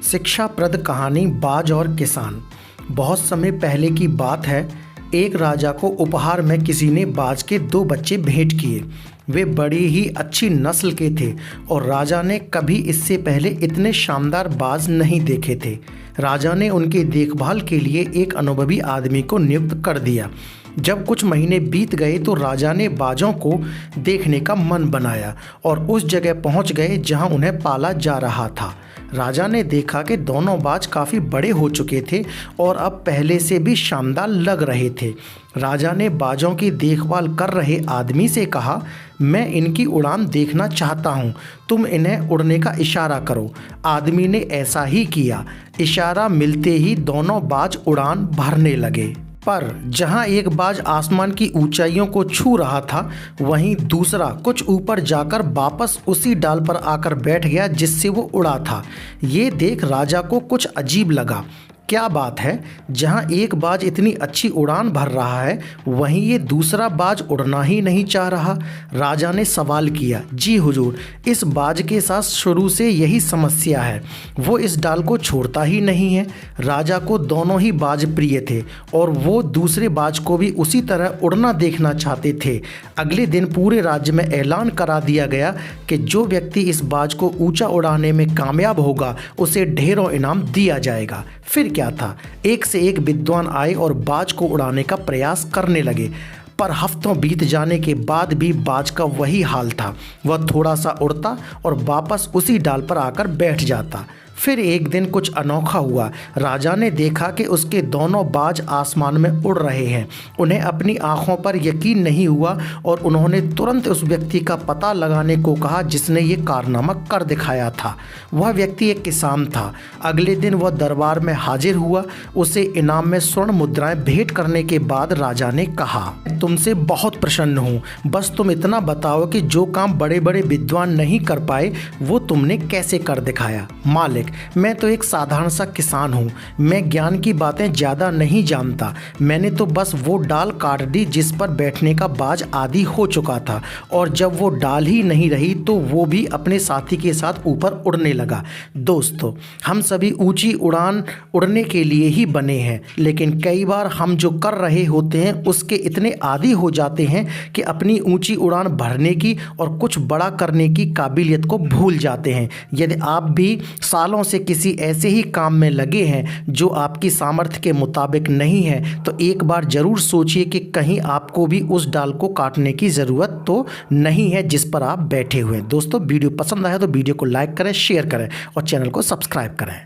शिक्षाप्रद कहानी बाज और किसान। बहुत समय पहले की बात है। एक राजा को उपहार में किसी ने बाज के 2 बच्चे भेंट किए। वे बड़ी ही अच्छी नस्ल के थे और राजा ने कभी इससे पहले इतने शानदार बाज नहीं देखे थे। राजा ने उनकी देखभाल के लिए एक अनुभवी आदमी को नियुक्त कर दिया। जब कुछ महीने बीत गए तो राजा ने बाजों को देखने का मन बनाया और उस जगह पहुंच गए जहां उन्हें पाला जा रहा था। राजा ने देखा कि दोनों बाज काफ़ी बड़े हो चुके थे और अब पहले से भी शानदार लग रहे थे। राजा ने बाजों की देखभाल कर रहे आदमी से कहा, मैं इनकी उड़ान देखना चाहता हूँ, तुम इन्हें उड़ने का इशारा करो। आदमी ने ऐसा ही किया। इशारा मिलते ही दोनों बाज उड़ान भरने लगे। पर जहां एक बाज आसमान की ऊंचाइयों को छू रहा था, वहीं दूसरा कुछ ऊपर जाकर वापस उसी डाल पर आकर बैठ गया जिससे वो उड़ा था। ये देख राजा को कुछ अजीब लगा। क्या बात है, जहां एक बाज इतनी अच्छी उड़ान भर रहा है वहीं ये दूसरा बाज उड़ना ही नहीं चाह रहा। राजा ने सवाल किया, जी हुजूर, इस बाज के साथ शुरू से यही समस्या है, वो इस डाल को छोड़ता ही नहीं है। राजा को दोनों ही बाज प्रिय थे और वो दूसरे बाज को भी उसी तरह उड़ना देखना चाहते थे। अगले दिन पूरे राज्य में ऐलान करा दिया गया कि जो व्यक्ति इस बाज को ऊंचा उड़ाने में कामयाब होगा उसे ढेरों इनाम दिया जाएगा। फिर क्या था, एक से एक विद्वान आए और बाज को उड़ाने का प्रयास करने लगे, पर हफ्तों बीत जाने के बाद भी बाज का वही हाल था। वह थोड़ा सा उड़ता और वापस उसी डाल पर आकर बैठ जाता। फिर एक दिन कुछ अनोखा हुआ। राजा ने देखा कि उसके दोनों बाज आसमान में उड़ रहे हैं। उन्हें अपनी आंखों पर यकीन नहीं हुआ और उन्होंने तुरंत उस व्यक्ति का पता लगाने को कहा जिसने ये कारनामा कर दिखाया था। वह व्यक्ति एक किसान था। अगले दिन वह दरबार में हाजिर हुआ। उसे इनाम में स्वर्ण मुद्राएं भेंट करने के बाद राजा ने कहा, तुमसे बहुत प्रसन्न हूँ, बस तुम इतना बताओ कि जो काम बड़े बड़े विद्वान नहीं कर पाए वो तुमने कैसे कर दिखाया। मालिक, मैं तो एक साधारण सा किसान हूँ, मैं ज्ञान की बातें ज़्यादा नहीं जानता। मैंने तो बस वो डाल काट दी जिस पर बैठने का बाज आदी हो चुका था और जब वो डाल ही नहीं रही तो वो भी अपने साथी के साथ ऊपर उड़ने लगा। दोस्तों, हम सभी ऊंची उड़ान उड़ने के लिए ही बने हैं, लेकिन कई बार हम जो कर रहे होते हैं उसके इतने आदी हो जाते हैं कि अपनी ऊंची उड़ान भरने की और कुछ बड़ा करने की काबिलियत को भूल जाते हैं। यदि आप भी सालों से किसी ऐसे ही काम में लगे हैं जो आपकी सामर्थ्य के मुताबिक नहीं है, तो एक बार जरूर सोचिए कि कहीं आपको भी उस डाल को काटने की ज़रूरत तो नहीं है जिस पर आप बैठे हुए हैं। दोस्तों, वीडियो पसंद आया तो वीडियो को लाइक करें, शेयर करें और चैनल को सब्सक्राइब करें।